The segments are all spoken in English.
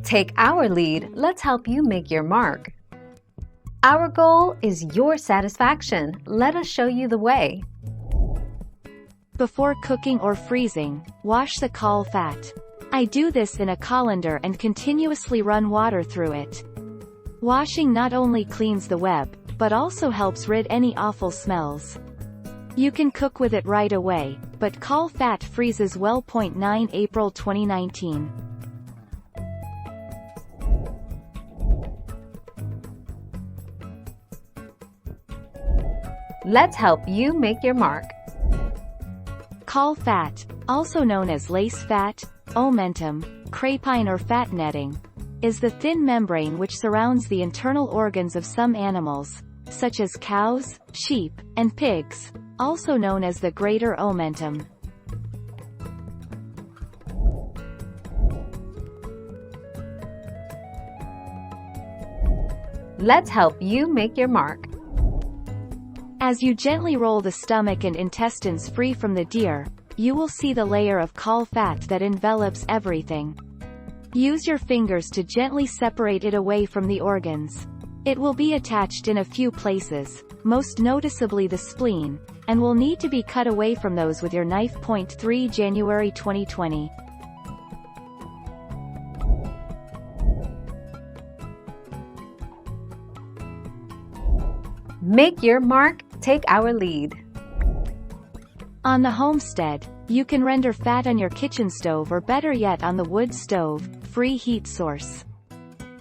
Take our lead, let's help you make your mark. Our goal is your satisfaction. Let us show you the way. Before cooking or freezing, wash the caul fat. I do this in a colander and continuously run water through it. Washing not only cleans the web, but also helps rid any awful smells. You can cook with it right away, but caul fat freezes well. 9 April 2019. Let's help you make your mark. Caul fat, also known as lace fat, omentum, crepine or fat netting, is the thin membrane which surrounds the internal organs of some animals, such as cows, sheep, and pigs, also known as the greater omentum. Let's help you make your mark. As you gently roll the stomach and intestines free from the deer, you will see the layer of caul fat that envelops everything. Use your fingers to gently separate it away from the organs. It will be attached in a few places, most noticeably the spleen, and will need to be cut away from those with your knife. 3 January 2020. Make your mark, take our lead. On the homestead, you can render fat on your kitchen stove or better yet on the wood stove, free heat source.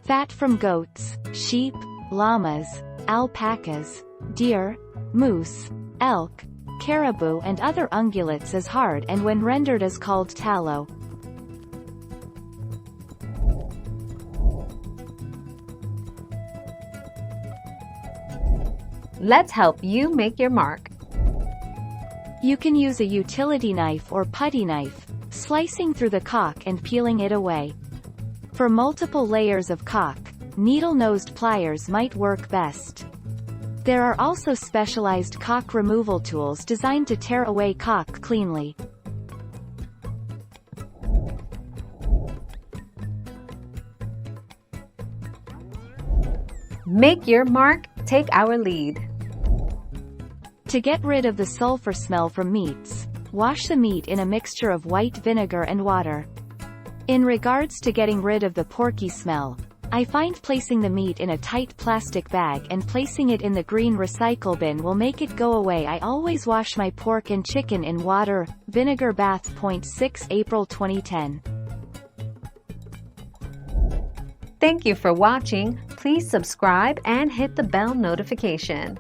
Fat from goats, sheep, llamas, alpacas, deer, moose, elk, caribou and other ungulates is hard and when rendered is called tallow. Let's help you make your mark. You can use a utility knife or putty knife, slicing through the caulk and peeling it away. For multiple layers of caulk, needle-nosed pliers might work best. There are also specialized caulk removal tools designed to tear away caulk cleanly. Make your mark, take our lead. To get rid of the sulfur smell from meats, wash the meat in a mixture of white vinegar and water. In regards to getting rid of the porky smell, I find placing the meat in a tight plastic bag and placing it in the green recycle bin will make it go away. I always wash my pork and chicken in water, vinegar bath. 6 April 2010. Thank you for watching. Please subscribe and hit the bell notification.